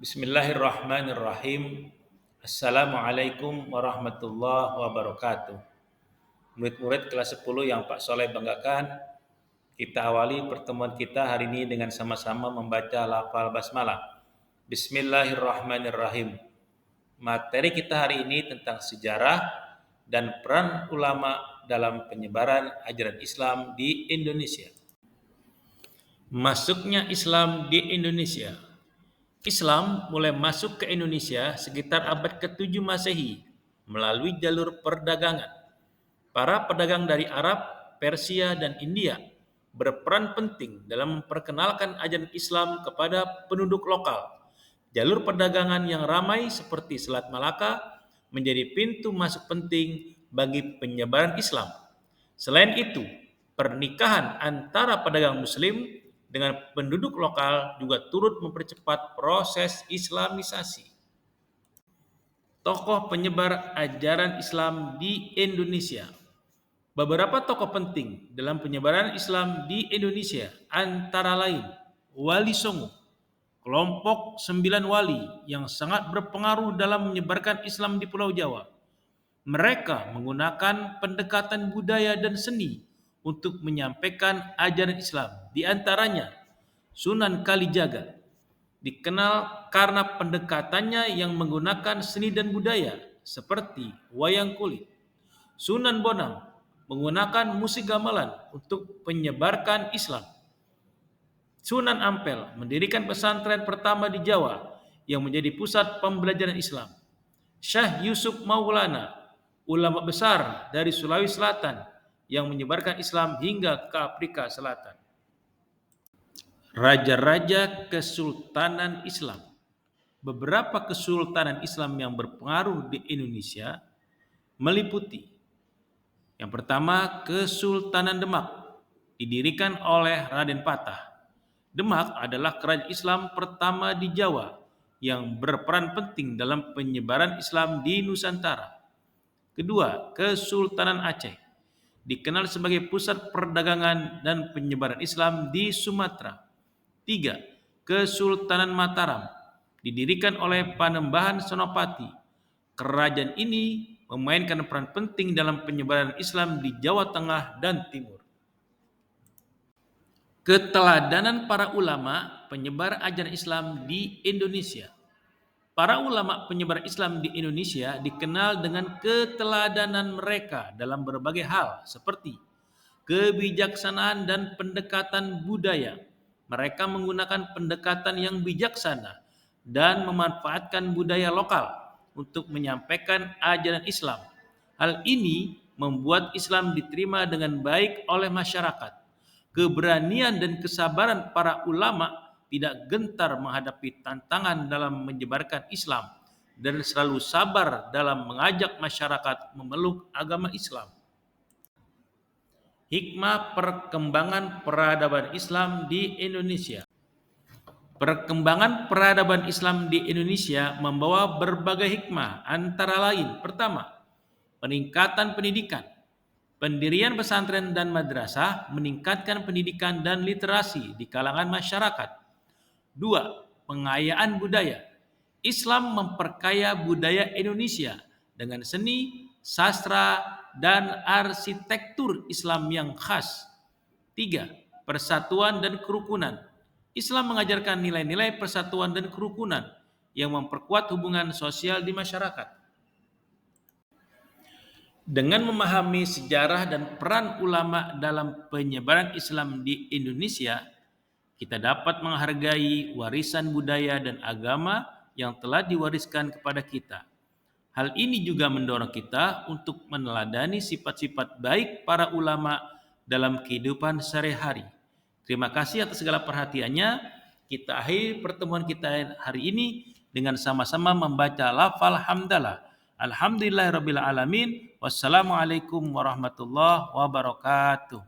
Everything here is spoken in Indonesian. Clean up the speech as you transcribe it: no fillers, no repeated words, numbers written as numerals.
Bismillahirrahmanirrahim. Assalamualaikum warahmatullahi wabarakatuh. Murid-murid kelas 10 yang Pak Soleh banggakan, kita awali pertemuan kita hari ini dengan sama-sama membaca lafal basmalah. Bismillahirrahmanirrahim. Materi kita hari ini tentang sejarah dan peran ulama dalam penyebaran ajaran Islam di Indonesia. Masuknya Islam di Indonesia. Islam mulai masuk ke Indonesia sekitar abad ke-7 Masehi melalui jalur perdagangan. Para pedagang dari Arab, Persia, dan India berperan penting dalam memperkenalkan ajaran Islam kepada penduduk lokal. Jalur perdagangan yang ramai seperti Selat Malaka menjadi pintu masuk penting bagi penyebaran Islam. Selain itu, pernikahan antara pedagang Muslim dengan penduduk lokal juga turut mempercepat proses Islamisasi. Tokoh penyebar ajaran Islam di Indonesia. Beberapa tokoh penting dalam penyebaran Islam di Indonesia antara lain Wali Songo, kelompok 9 wali yang sangat berpengaruh dalam menyebarkan Islam di Pulau Jawa. Mereka menggunakan pendekatan budaya dan seni untuk menyampaikan ajaran Islam. Di antaranya Sunan Kalijaga, dikenal karena pendekatannya yang menggunakan seni dan budaya seperti wayang kulit. Sunan Bonang menggunakan musik gamelan untuk menyebarkan Islam. Sunan Ampel mendirikan pesantren pertama di Jawa yang menjadi pusat pembelajaran Islam. Syekh Yusuf Maulana, ulama besar dari Sulawesi Selatan yang menyebarkan Islam hingga ke Afrika Selatan. Raja-raja Kesultanan Islam. Beberapa kesultanan Islam yang berpengaruh di Indonesia meliputi yang pertama, Kesultanan Demak, didirikan oleh Raden Patah. Demak adalah kerajaan Islam pertama di Jawa yang berperan penting dalam penyebaran Islam di Nusantara. Kedua, Kesultanan Aceh, dikenal sebagai pusat perdagangan dan penyebaran Islam di Sumatera. 3. Kesultanan Mataram, didirikan oleh Panembahan Senopati. Kerajaan ini memainkan peran penting dalam penyebaran Islam di Jawa Tengah dan Timur. Keteladanan para ulama penyebar ajaran Islam di Indonesia. Para ulama penyebar Islam di Indonesia dikenal dengan keteladanan mereka dalam berbagai hal seperti kebijaksanaan dan pendekatan budaya. Mereka menggunakan pendekatan yang bijaksana dan memanfaatkan budaya lokal untuk menyampaikan ajaran Islam. Hal ini membuat Islam diterima dengan baik oleh masyarakat. Keberanian dan kesabaran para ulama tidak gentar menghadapi tantangan dalam menyebarkan Islam dan selalu sabar dalam mengajak masyarakat memeluk agama Islam. Hikmah perkembangan peradaban Islam di Indonesia. Perkembangan peradaban Islam di Indonesia membawa berbagai hikmah, antara lain, pertama, peningkatan pendidikan. Pendirian pesantren dan madrasah meningkatkan pendidikan dan literasi di kalangan masyarakat. 2. Pengayaan budaya. Islam memperkaya budaya Indonesia dengan seni, sastra, dan arsitektur Islam yang khas. 3. Persatuan dan kerukunan. Islam mengajarkan nilai-nilai persatuan dan kerukunan yang memperkuat hubungan sosial di masyarakat. Dengan memahami sejarah dan peran ulama dalam penyebaran Islam di Indonesia, kita dapat menghargai warisan budaya dan agama yang telah diwariskan kepada kita. Hal ini juga mendorong kita untuk meneladani sifat-sifat baik para ulama dalam kehidupan sehari-hari. Terima kasih atas segala perhatiannya. Kita akhiri pertemuan kita hari ini dengan sama-sama membaca lafal hamdalah. Alhamdulillahirabbil alamin. Wassalamualaikum warahmatullahi wabarakatuh.